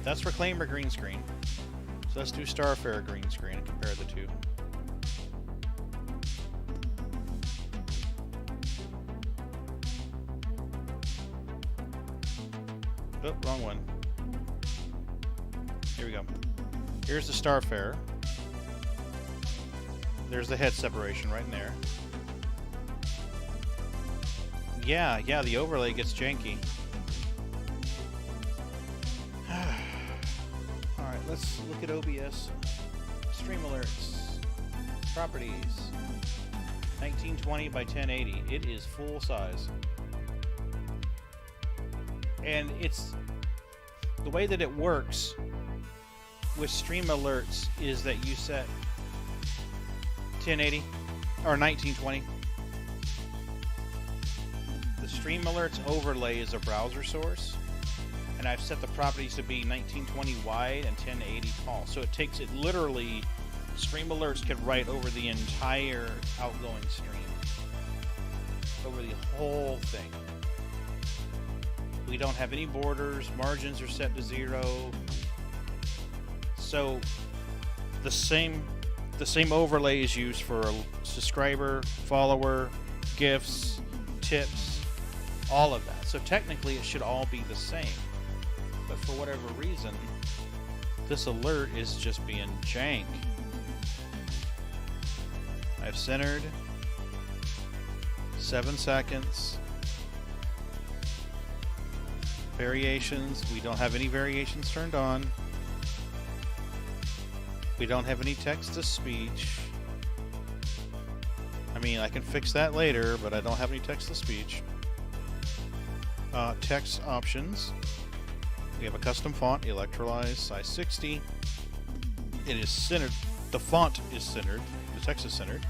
That's Reclaimer green screen. So let's do Starfarer green screen and compare the two. Oh, wrong one. Here we go. Here's the Starfarer. There's the head separation right in there. Yeah, the overlay gets janky. Alright, let's look at OBS. Stream alerts. Properties. 1920 by 1080. It is full size. And it's the way that it works with stream alerts is that you set 1080 or 1920. The stream alerts overlay is a browser source, and I've set the properties to be 1920 wide and 1080 tall. So it takes it literally, stream alerts can write over the entire outgoing stream, over the whole thing. We don't have any borders, margins are set to 0. So the same overlay is used for a subscriber, follower, gifts, tips, all of that. So technically it should all be the same. But for whatever reason, this alert is just being jank. I've centered 7 seconds. Variations, we don't have any variations turned on. We don't have any text to speech. I mean, I can fix that later, but I don't have any text to speech. Text options. We have a custom font, Electrolyze, size 60. It is centered. The font is centered. The text is centered.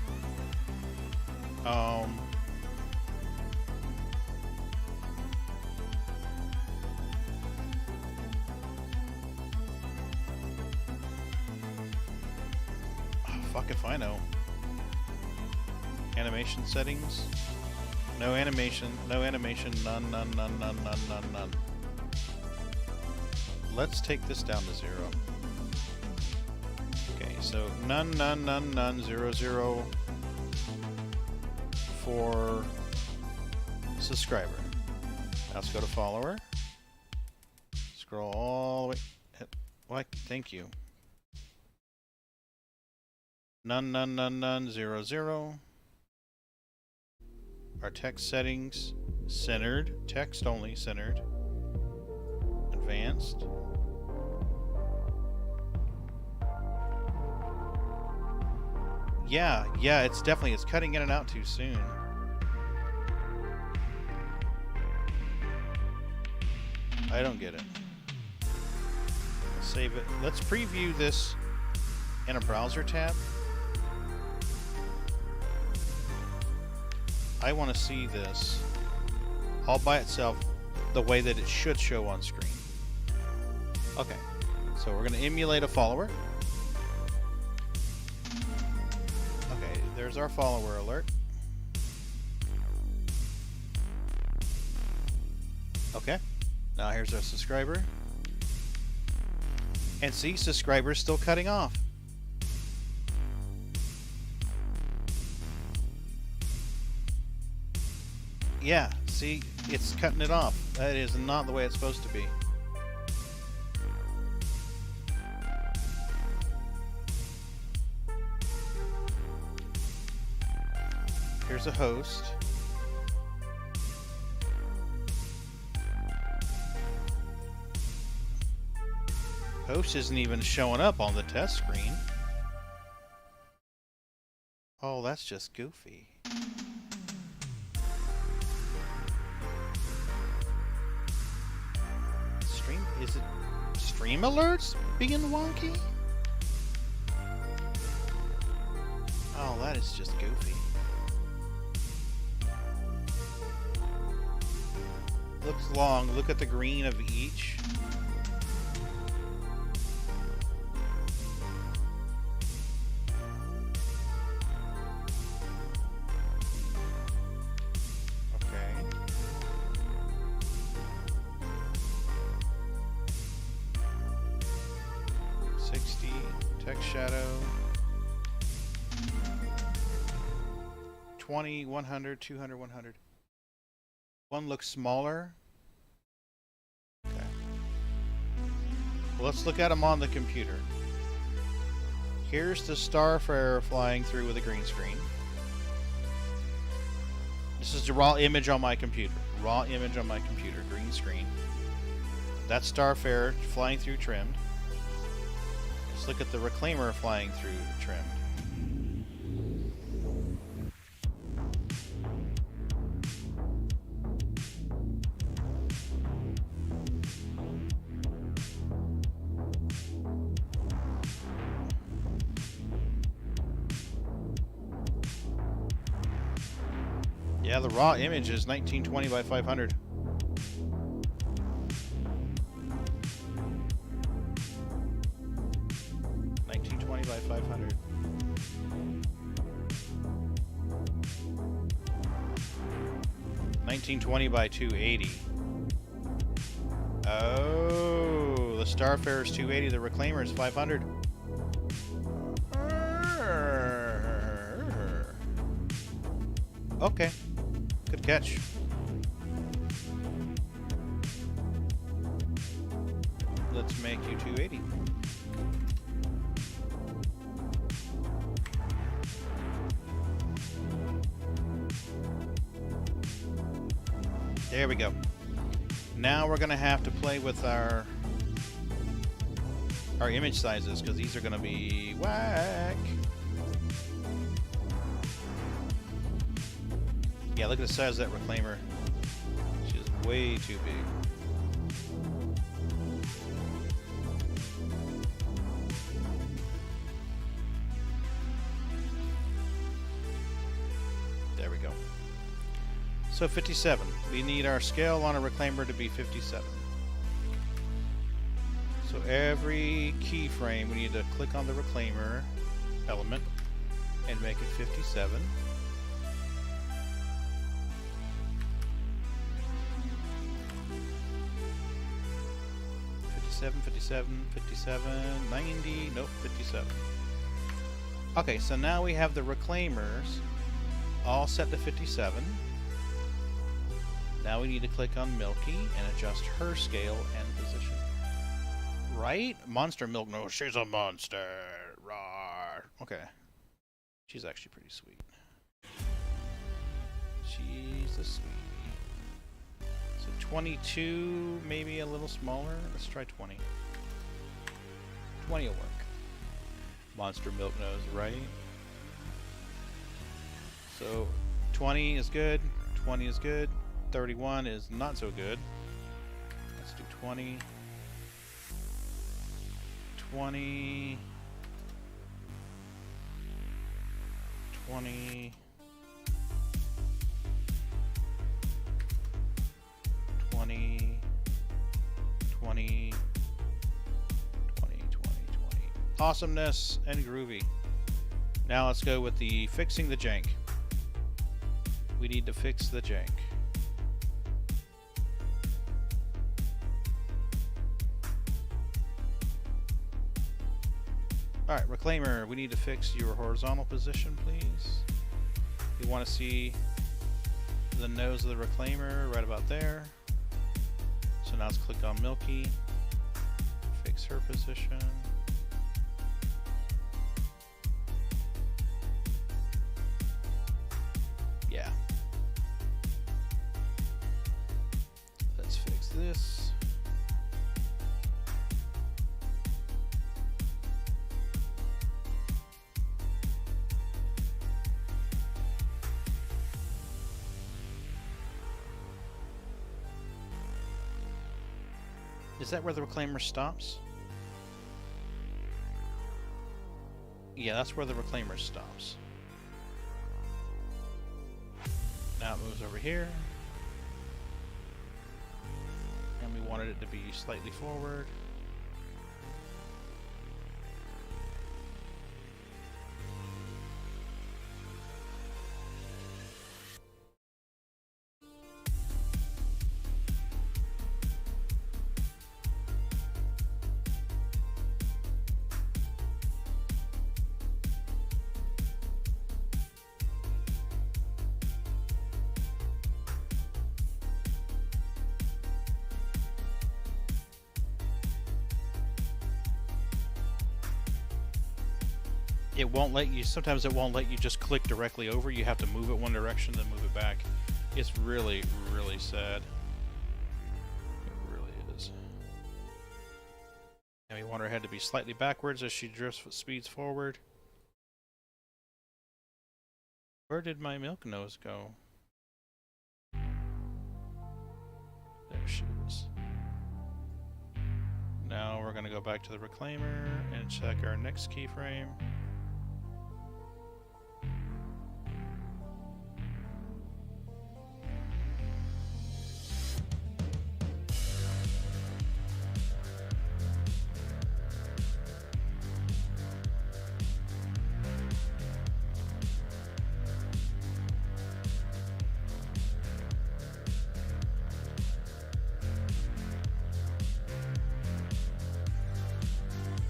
Fuck if I know. Animation settings. No animation. No animation. None. Let's take this down to 0. Okay, so none. 0 for subscriber. Now let's go to follower. Scroll all the way. What? Thank you. None. 0. Our text settings. Centered. Text only centered. Advanced. Yeah, it's definitely, it's cutting in and out too soon. I don't get it. Let's save it. Let's preview this in a browser tab. I want to see this all by itself the way that it should show on screen. Okay, so we're going to emulate a follower. Okay, there's our follower alert. Okay, now here's our subscriber. And see, subscriber's still cutting off. Yeah, see, it's cutting it off. That is not the way it's supposed to be. Here's a host. Host isn't even showing up on the test screen. Oh, that's just goofy. Is it stream alerts being wonky? Oh, that is just goofy. Looks long. Look at the green of each. Shadow 20, 100, 200, 100. One looks smaller. Okay. Well, let's look at them on the computer. Here's the Starfarer flying through with a green screen. This is the raw image on my computer. Raw image on my computer, green screen. That's Starfarer flying through trimmed. Let's look at the Reclaimer flying through trimmed. Yeah, the raw image is 1920 by 500. By 500. $1920 by 280. Oh, the Starfarer is 280. The Reclaimer is 500. Okay, good catch. Let's make you 280. There we go. Now we're gonna have to play with our image sizes because these are gonna be whack. Yeah, look at the size of that Reclaimer. She's way too big. There we go. So 57. We need our scale on a Reclaimer to be 57. So every keyframe, we need to click on the Reclaimer element and make it 57. $57, $57, $57, $90, nope, $57. Okay, so now we have the Reclaimers all set to 57. Now we need to click on Milky and adjust her scale and position. Right? Monster Milk. No, she's a monster. Rawr. Okay. She's actually pretty sweet. She's a sweetie. 22, maybe a little smaller. Let's try 20. 20 will work. Monster Milk Nose, right? So 20 is good. 20 is good. 31 is not so good. Let's do 20. 20. 20. 20. 20. 20. 20. Awesomeness and groovy. Now let's go with the fixing the jank. We need to fix the jank. Alright, Reclaimer, we need to fix your horizontal position, please. We want to see the nose of the Reclaimer right about there. So now let's click on Milky. Fix her position. Yeah. Let's fix this. Is that where the Reclaimer stops? Yeah, that's where the Reclaimer stops. Now it moves over here. And we wanted it to be slightly forward. It won't let you, sometimes it won't let you just click directly over. You have to move it one direction, then move it back. It's really, really sad. It really is. And we want her head to be slightly backwards as she drifts with speeds forward. Where did my milk nose go? There she is. Now we're going to go back to the Reclaimer and check our next keyframe.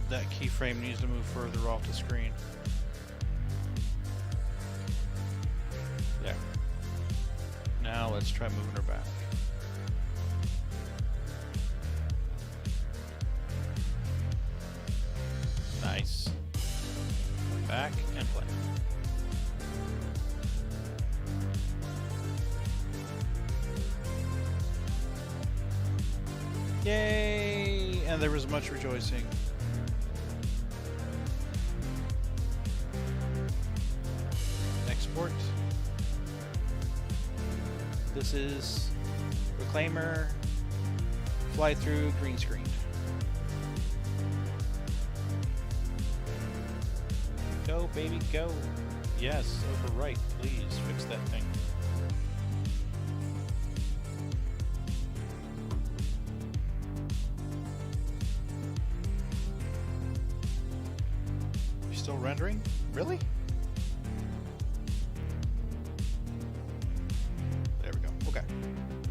That keyframe needs to move further off the screen. There. Now let's try moving her back. Nice. Back and play. Yay! And there was much rejoicing. Export. This is Reclaimer, fly through, green screen. Go, baby, go. Yes, over right, please fix that thing. You still rendering? Really? There we go. Okay.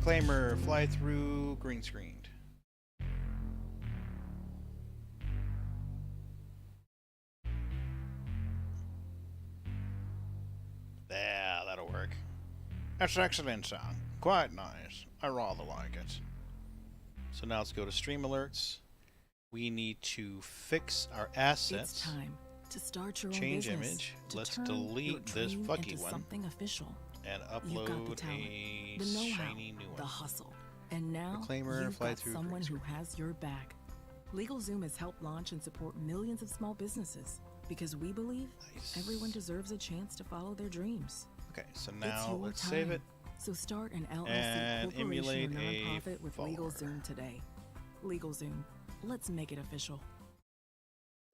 Reclaimer, fly through, green screened. Yeah, that'll work. That's an excellent song. Quite nice. I rather like it. So now let's go to stream alerts. We need to fix our assets. It's time to start your own Change business, image. to Let's turn your delete this dream fucky into one something official. and You've got the upload talent, a the know-how, shiny new the one. hustle. And now, Reclaimer, you've fly got through someone green who has your back. LegalZoom has helped launch and support millions of small businesses because we believe everyone deserves a chance to follow their dreams. Okay, so It's now your let's time. save it. So start an LLC And corporation or emulate a nonprofit with follower. LegalZoom today. LegalZoom, let's make it official.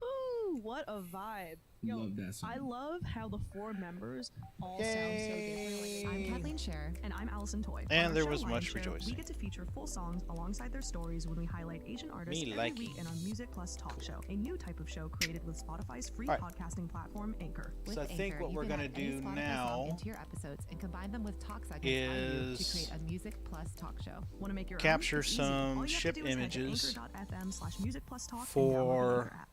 Ooh, what a vibe. Yo, Love that song. I love how the four members all sound so different. I'm Kathleen Scher. And I'm Allison Toy. And On our there show was Lion much Share, rejoicing. We get to feature full songs alongside their stories when we highlight Asian artists Me every likey. week in our Music Plus talk show, a new type of show created with Spotify's free All right. podcasting platform, Anchor. With So I think Anchor, what you we're can gonna add any do Spotify now song into your episodes and combine them with talk segments by you to is create a Music Plus talk show. Want to make your capture own? It's easy. some All you have to ship do is head to images anchor.fm/musicplustalk and download the for Anchor app.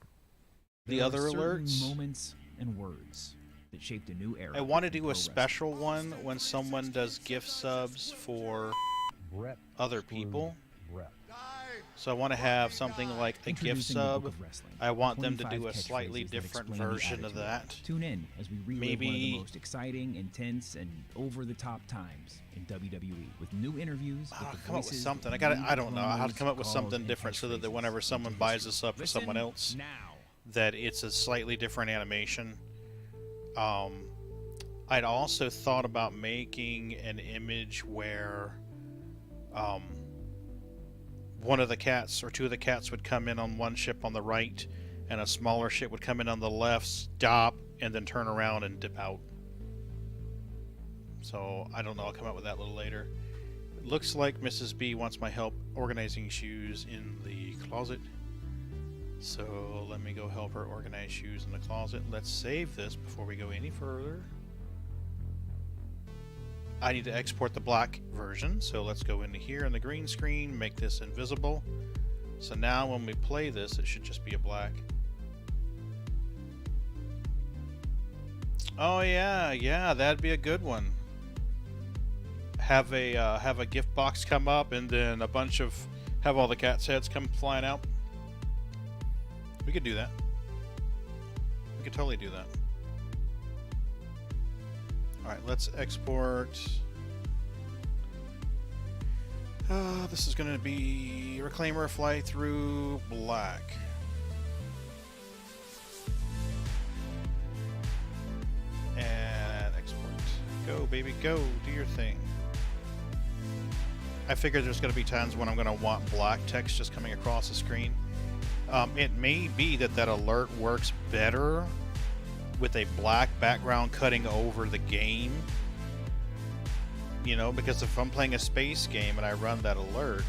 the There are other certain alerts. moments and words that shaped a new era. I want to in do pro a wrestling. special one when someone does gift subs for Brett other screwed people. Brett. So I want to have something like a gift Introducing the Book sub. of Wrestling, I want them to 25 do a slightly catchphrases that different explain the version of attitude era. that. Tune in as we relive one of Maybe- the most exciting, intense, and over-the-top times in WWE with new interviews. I'll with the come up with voices something. of I new don't know how to promos, come up with calls, something and different so that catchphrases whenever someone into buys history. this up for someone Listen else, now. that it's a slightly different animation. I'd also thought about making an image where one of the cats or two of the cats would come in on one ship on the right and a smaller ship would come in on the left, stop, and then turn around and dip out. So I don't know, I'll come up with that a little later. It looks like Mrs. B wants my help organizing shoes in the closet. So let me go help her organize shoes in the closet. Let's save this before we go any further. I need to export the black version, so let's go into here in the green screen, make this invisible. So now when we play this, it should just be a black. Oh yeah, that'd be a good one. Have a gift box come up and then have all the cats' heads come flying out. We could do that. We could totally do that. Alright, let's export. This is going to be Reclaimer fly through black. And export. Go, baby, go. Do your thing. I figure there's going to be times when I'm going to want black text just coming across the screen. It may be that alert works better with a black background cutting over the game. You know, because if I'm playing a space game and I run that alert,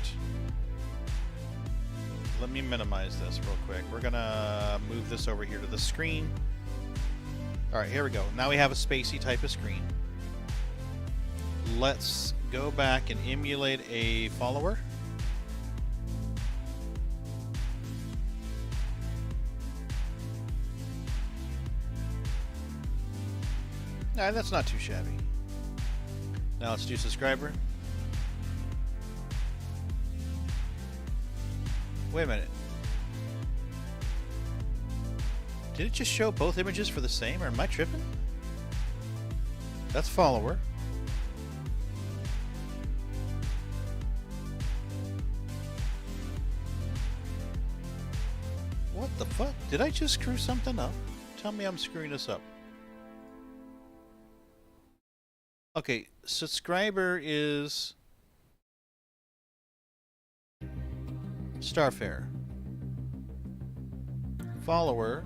let me minimize this real quick. We're gonna move this over here to the screen. Alright, here we go. Now we have a spacey type of screen. Let's go back and emulate a follower. Alright, that's not too shabby. Now let's do subscriber. Wait a minute. Did it just show both images for the same, or am I tripping? That's follower. What the fuck? Did I just screw something up? Tell me I'm screwing this up. Okay, subscriber is Starfare. Follower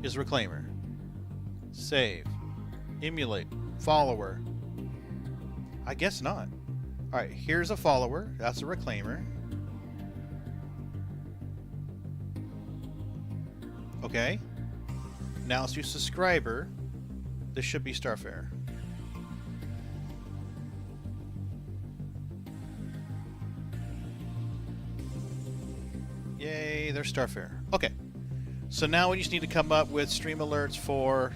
is Reclaimer. Save. Emulate. Follower. I guess not. Alright, here's a follower. That's a Reclaimer. Okay. Now let's do subscriber. This should be Starfare. Yay, there's Starfare. Okay. So now we just need to come up with stream alerts for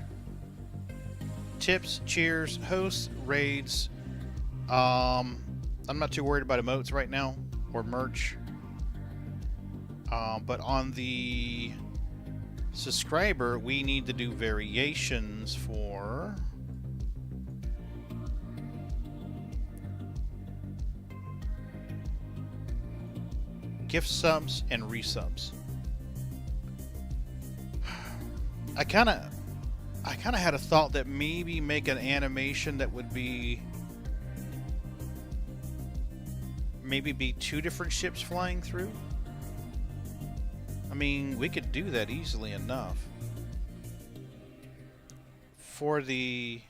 tips, cheers, hosts, raids. I'm not too worried about emotes right now, or merch. But on the subscriber, we need to do variations for... gift subs and resubs. I kind of had a thought that maybe make an animation that would be maybe 2 different ships flying through. I mean, we could do that easily enough. For the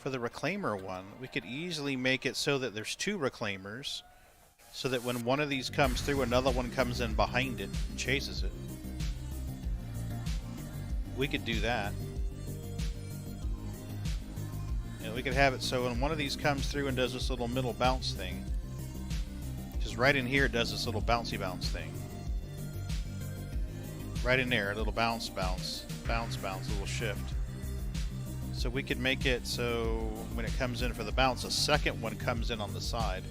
Reclaimer one, we could easily make it so that there's 2 Reclaimers, so that when one of these comes through, another one comes in behind it and chases it. We could do that. And we could have it so when one of these comes through and does this little middle bounce thing, just right in here it does this little bouncy bounce thing. Right in there, a little bounce, bounce, bounce, bounce, a little shift. So we could make it so when it comes in for the bounce, a second one comes in on the side.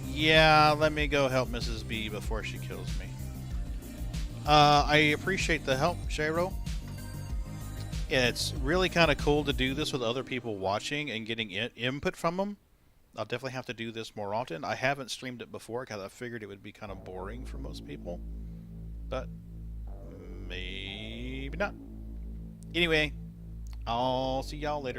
Yeah, let me go help Mrs. B before she kills me. I appreciate the help, Shiro. It's really kind of cool to do this with other people watching and getting input from them. I'll definitely have to do this more often. I haven't streamed it before because I figured it would be kind of boring for most people. But maybe not. Anyway, I'll see y'all later.